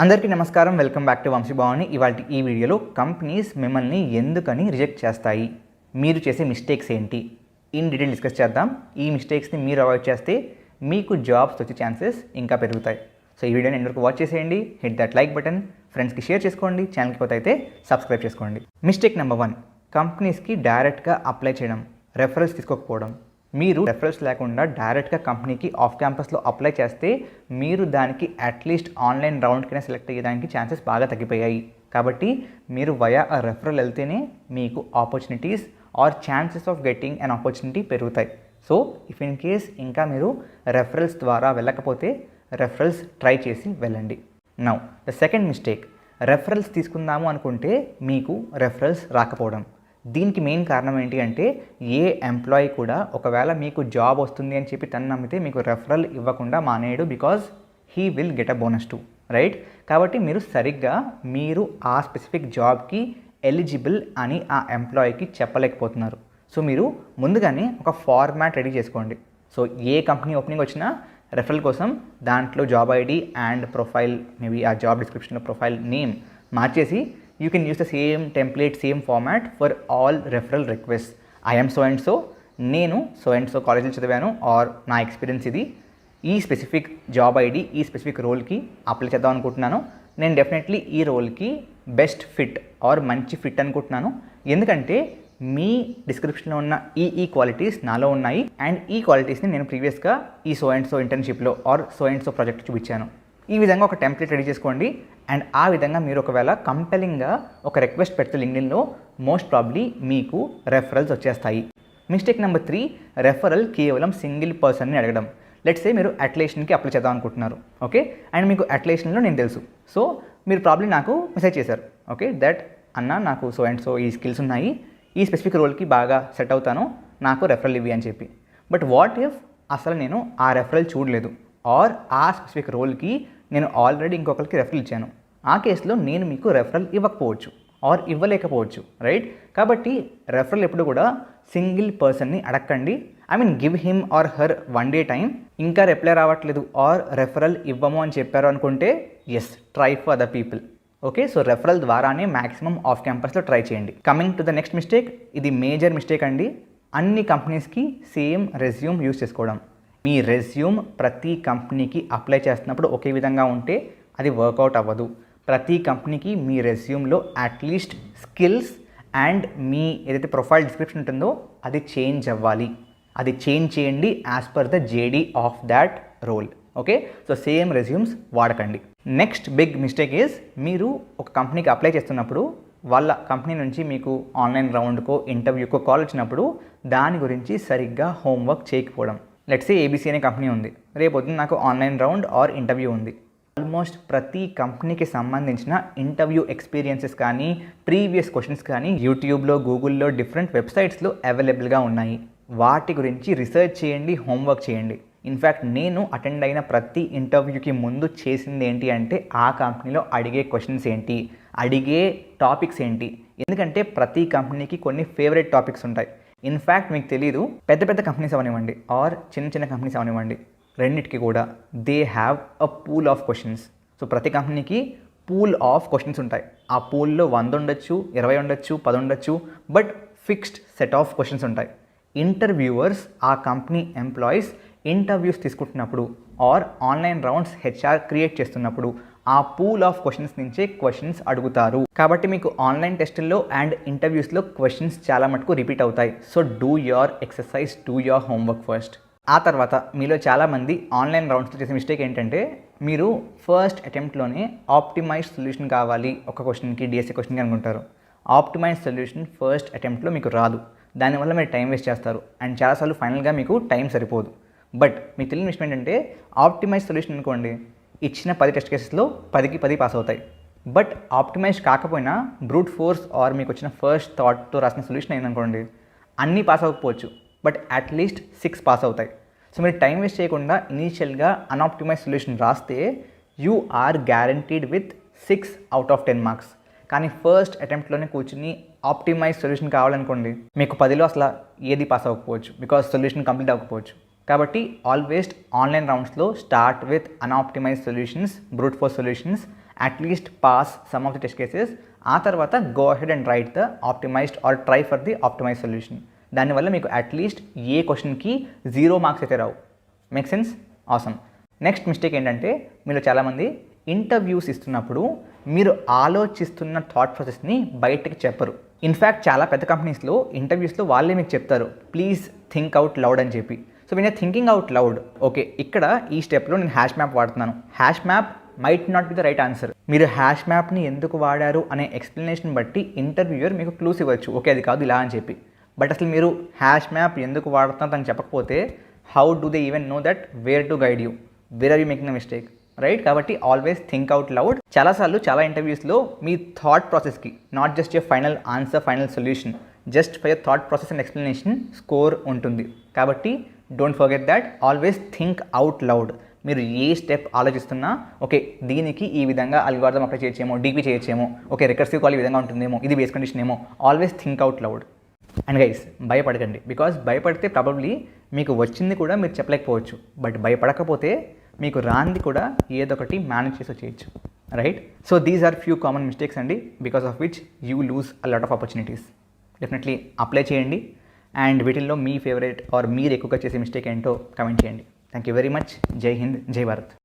అందరికీ నమస్కారం. Welcome back to Vamshi Bhavani. ఇవాళ ఈ వీడియోలో కంపెనీస్ మిమ్మల్ని ఎందుకని రిజెక్ట్ చేస్తాయి, మీరు చేసే మిస్టేక్స్ ఏంటి, ఇన్ డీటెయిల్ డిస్కస్ చేద్దాం. ఈ మిస్టేక్స్ని మీరు అవాయిడ్ చేస్తే మీకు జాబ్స్ వచ్చే ఛాన్సెస్ ఇంకా పెరుగుతాయి. సో ఈ వీడియోని ఎండ్ వరకు వాచ్ చేసేయండి. హిట్ దట్ లైక్ బటన్, ఫ్రెండ్స్కి షేర్ చేసుకోండి, ఛానల్కి కొత్త అయితే సబ్స్క్రైబ్ చేసుకోండి. మిస్టేక్ నెంబర్ 1, కంపెనీస్కి డైరెక్ట్గా అప్లై చేయడం, రెఫరల్స్ తీసుకోకపోవడం. మీరు రెఫరల్స్ లేకుండా డైరెక్ట్గా కంపెనీకి ఆఫ్ క్యాంపస్లో అప్లై చేస్తే మీరు దానికి అట్లీస్ట్ ఆన్లైన్ రౌండ్కైనా సెలెక్ట్ అయ్యేదానికి ఛాన్సెస్ బాగా తగ్గిపోయాయి. కాబట్టి మీరు వయా ఆ రెఫరల్ వెళ్తేనే మీకు opportunities or chances of getting an opportunity పెరుగుతాయి. సో ఇఫ్ ఇన్ కేస్ ఇంకా మీరు రెఫరల్స్ ద్వారా వెళ్ళకపోతే రెఫరల్స్ ట్రై చేసి వెళ్ళండి. Now the second mistake, referrals తీసుకుందాము అనుకుంటే మీకు రెఫరల్స్ రాకపోవడం. దీనికి మెయిన్ కారణం ఏంటి అంటే ఏ ఎంప్లాయీ కూడా ఒకవేళ మీకు జాబ్ వస్తుంది అని చెప్పి తను నమ్మితే మీకు రెఫరల్ ఇవ్వకుండా మానేయడు, because he will get a bonus too, right? కాబట్టి మీరు సరిగ్గా మీరు ఆ స్పెసిఫిక్ జాబ్కి ఎలిజిబుల్ అని ఆ ఎంప్లాయీకి చెప్పలేకపోతున్నారు. సో మీరు ముందుగానే ఒక ఫార్మాట్ రెడీ చేసుకోండి. సో ఏ కంపెనీ ఓపెనింగ్ వచ్చినా రెఫరల్ కోసం దాంట్లో job ID and profile, maybe ఆ జాబ్ డిస్క్రిప్షన్లో ప్రొఫైల్ నేమ్ మార్చేసి you can use the same template, same format for all referral requests. I am so and so, నేను so and so కాలేజీలో చదివాను, are నా ఎక్స్పీరియన్స్ ఇది, ఈ స్పెసిఫిక్ జాబ్ ఐడి ఈ స్పెసిఫిక్ రోల్కి అప్లై చేద్దాం అనుకుంటున్నాను, నేను డెఫినెట్లీ ఈ రోల్కి బెస్ట్ ఫిట్ ఆర్ మంచి ఫిట్ అనుకుంటున్నాను, ఎందుకంటే మీ డిస్క్రిప్షన్లో ఉన్న ఈ క్వాలిటీస్ నాలో ఉన్నాయి అండ్ ఈ క్వాలిటీస్ని నేను ప్రీవియస్గా ఈ సో అండ్ సో ఇంటర్న్షిప్లో or so and so project చూపించాను. ఈ విధంగా ఒక టెంప్లెట్ రెడీ చేసుకోండి అండ్ ఆ విధంగా మీరు ఒకవేళ కంపెలింగ్గా ఒక రిక్వెస్ట్ పెడితే లింక్డ్ఇన్లో మోస్ట్ ప్రాబ్లీ మీకు రెఫరల్స్ వచ్చేస్తాయి. మిస్టేక్ నెంబర్ 3, రెఫరల్ కేవలం సింగిల్ పర్సన్ని అడగడం. లెట్స్ సే మీరు అట్లేషన్కి అప్లై చేద్దాం అనుకుంటున్నారు, ఓకే, అండ్ మీకు అట్లేషన్లో నేను తెలుసు. సో మీరు ప్రాబ్లీ నాకు మెసేజ్ చేశారు, ఓకే, దట్ అన్న నాకు సో అండ్ సో ఈ స్కిల్స్ ఉన్నాయి, ఈ స్పెసిఫిక్ రోల్కి బాగా సెట్ అవుతాను, నాకు రెఫరల్ ఇవ్వి అని చెప్పి. బట్ వాట్ ఇఫ్ అసలు నేను ఆ రెఫరల్ చూడలేదు ఆర్ ఆ స్పెసిఫిక్ రోల్కి నేను ఆల్రెడీ ఇంకొకరికి రెఫరల్ ఇచ్చాను, ఆ కేసులో నేను మీకు రెఫరల్ ఇవ్వకపోవచ్చు ఆర్ ఇవ్వలేకపోవచ్చు, రైట్? కాబట్టి రెఫరల్ ఎప్పుడు కూడా సింగిల్ పర్సన్ని అడగండి. I mean give him or her 1 day time. ఇంకా రిప్లై రావట్లేదు ఆర్ రెఫరల్ ఇవ్వము అని చెప్పారు అనుకుంటే yes, try for other people, okay? So referral ద్వారానే మ్యాక్సిమం ఆఫ్ క్యాంపస్లో ట్రై చేయండి. Coming to the next mistake, ఇది మేజర్ మిస్టేక్ అండి. అన్ని కంపెనీస్కి సేమ్ రెజ్యూమ్ యూజ్ చేసుకోవడం. మీ రెజ్యూమ్ ప్రతి కంపెనీకి అప్లై చేస్తున్నప్పుడు ఒకే విధంగా ఉంటే అది వర్కౌట్ అవ్వదు. ప్రతి కంపెనీకి మీ రెజ్యూమ్లో అట్లీస్ట్ స్కిల్స్ అండ్ మీ ఏదైతే ప్రొఫైల్ డిస్క్రిప్షన్ ఉంటుందో అది చేంజ్ అవ్వాలి. అది చేంజ్ చేయండి as per the JD of that role, okay? So same resumes వాడకండి. నెక్స్ట్ బిగ్ మిస్టేక్ ఈజ్, మీరు ఒక కంపెనీకి అప్లై చేస్తున్నప్పుడు వాళ్ళ కంపెనీ నుంచి మీకు ఆన్లైన్ రౌండ్కో ఇంటర్వ్యూకో కాల్ వచ్చినప్పుడు దాని గురించి సరిగ్గా హోంవర్క్ చేయకపోవడం. లెట్స్ సే ఏబీసీ అనే కంపెనీ ఉంది, రేపొద్దున నాకు ఆన్లైన్ రౌండ్ ఆర్ ఇంటర్వ్యూ ఉంది. ఆల్మోస్ట్ ప్రతి కంపెనీకి సంబంధించిన ఇంటర్వ్యూ ఎక్స్పీరియన్సెస్ కానీ ప్రీవియస్ క్వశ్చన్స్ కానీ యూట్యూబ్లో, గూగుల్లో, డిఫరెంట్ వెబ్సైట్స్లో అవైలబుల్గా ఉన్నాయి. వాటి గురించి రీసెర్చ్ చేయండి, హోంవర్క్ చేయండి. ఇన్ఫ్యాక్ట్ నేను అటెండ్ అయిన ప్రతి ఇంటర్వ్యూకి ముందు చేసింది ఏంటి అంటే ఆ కంపెనీలో అడిగే క్వశ్చన్స్ ఏంటి, అడిగే టాపిక్స్ ఏంటి, ఎందుకంటే ప్రతి కంపెనీకి కొన్ని ఫేవరెట్ టాపిక్స్ ఉంటాయి. ఇన్ఫ్యాక్ట్ మీకు తెలీదు, పెద్ద పెద్ద కంపెనీస్ అవనివ్వండి ఆర్ చిన్న చిన్న కంపెనీస్ అవనివ్వండి, రెండింటికి కూడా they have a pool of questions. So ప్రతి కంపెనీకి పూల్ ఆఫ్ క్వశ్చన్స్ ఉంటాయి. ఆ పూల్లో 100 ఉండొచ్చు, 20 ఉండొచ్చు, 10 ఉండొచ్చు, but fixed set of questions ఉంటాయి. ఇంటర్వ్యూవర్స్, ఆ కంపెనీ ఎంప్లాయీస్ ఇంటర్వ్యూస్ తీసుకుంటున్నప్పుడు or online rounds HR create చేస్తున్నప్పుడు ఆ పూల్ ఆఫ్ క్వశ్చన్స్ నుంచే క్వశ్చన్స్ అడుగుతారు. కాబట్టి మీకు ఆన్లైన్ టెస్టుల్లో అండ్ ఇంటర్వ్యూస్లో క్వశ్చన్స్ చాలా మటుకు రిపీట్ అవుతాయి. So do your exercise, do your homework first. ఆ తర్వాత మీలో చాలామంది ఆన్లైన్ రౌండ్స్లో చేసే మిస్టేక్ ఏంటంటే మీరు ఫస్ట్ అటెంప్ట్లోనే ఆప్టిమైజ్ సొల్యూషన్ కావాలి ఒక క్వశ్చన్కి, డిఎస్ఏ క్వశ్చన్కి అనుకుంటారు. ఆప్టిమైజ్ సొల్యూషన్ ఫస్ట్ అటెంప్ట్లో మీకు రాదు, దానివల్ల మీరు టైం వేస్ట్ చేస్తారు అండ్ చాలాసార్లు ఫైనల్గా మీకు టైం సరిపోదు. బట్ మీకు తెలియని విషయం ఏంటంటే ఆప్టిమైజ్ సొల్యూషన్ అనుకోండి, ఇచ్చిన 10 టెస్ట్ కేసెస్లో 10కి 10 పాస్ అవుతాయి. బట్ ఆప్టిమైజ్ కాకపోయినా బ్రూట్ ఫోర్స్ ఆర్ మీకు వచ్చిన ఫస్ట్ థాట్తో రాసిన సొల్యూషన్ అయిందనుకోండి, అన్నీ పాస్ అవ్వకపోవచ్చు, బట్ అట్లీస్ట్ 6 పాస్ అవుతాయి. సో మీరు టైం వేస్ట్ చేయకుండా ఇనీషియల్గా అన్ఆప్టిమైజ్ సొల్యూషన్ రాస్తే you are guaranteed with 6 out of 10 marks. కానీ ఫస్ట్ అటెంప్ట్లోనే కూర్చుని ఆప్టిమైజ్ సొల్యూషన్ కావాలనుకోండి, మీకు 10లో అసలు ఏది పాస్ అవ్వకపోవచ్చు, బికాజ్ సొల్యూషన్ కంప్లీట్ అవ్వకపోవచ్చు. కాబట్టి ఆల్వేస్ ఆన్లైన్ రౌండ్స్లో start with unoptimize solutions, brute force solutions at least pass some of the test cases, ఆ తర్వాత go ahead and write the optimized or try for the optimize solution. దానివల్ల మీకు at least ఏ క్వశ్చన్కి 0 marks అయితే రావు. Make sense? Awesome. Next mistake ఏంటంటే, మీరు చాలామంది ఇంటర్వ్యూస్ ఇస్తున్నప్పుడు మీరు ఆలోచిస్తున్న థాట్ ప్రాసెస్ని బయటకి చెప్పరు. ఇన్ఫ్యాక్ట్ చాలా పెద్ద కంపెనీస్లో ఇంటర్వ్యూస్లో వాళ్ళే మీకు చెప్తారు, ప్లీజ్ థింక్ అవుట్ లౌడ్ అని చెప్పి. So we're thinking out loud, okay ఇక్కడ ఈ స్టెప్లో నేను హ్యాష్ మ్యాప్ వాడుతున్నాను, hash map might not be the right answer. మీరు హ్యాష్ మ్యాప్ని ఎందుకు వాడారు అనే ఎక్స్ప్లెనేషన్ బట్టి ఇంటర్వ్యూయర్ మీకు క్లూస్ ఇవ్వచ్చు, ఓకే అది కాదు ఇలా అని చెప్పి. బట్ అసలు మీరు హ్యాష్ మ్యాప్ ఎందుకు వాడుతున్నారు అని చెప్పకపోతే how do they even know that where to guide you, where are you making the mistake, right? కాబట్టి ఆల్వేస్ థింక్ అవుట్ లౌడ్. చాలాసార్లు చాలా ఇంటర్వ్యూస్లో మీ థాట్ ప్రాసెస్కి, not just your final answer, final solution, just for your thought process and explanation score ఉంటుంది. కాబట్టి don't forget that, always think out loud. మీరు ఏ స్టెప్ ఆలోచిస్తున్నా, ఓకే దీనికి ఈ విధంగా అల్గారిథం అప్లై చేయొచ్చేమో, డీపీ చేయొచ్చేమో, ఓకే రికర్సివ్ కాల్ ఈ విధంగా ఉంటుందేమో, ఇది బేస్ కండిషన్ ఏమో, always think out loud. And guys భయపడకండి, బికాస్ భయపడితే ప్రాబబ్లీ మీకు వచ్చింది కూడా మీరు చెప్పలేకపోవచ్చు, బట్ భయపడకపోతే మీకు రాంది కూడా ఏదో ఒకటి మేనేజ్ చేసి వచ్చేయచ్చు, right? So these are few common mistakes అండి, because of which you lose a lot of opportunities. Definitely apply చేయండి. అండ్ వీటిల్లో మీ ఫేవరెట్ ఆర్ మీరు ఎక్కువగా చేసే మిస్టేక్ ఏంటో కమెంట్ చేయండి. Thank you very much. జై హింద్, జై భారత్.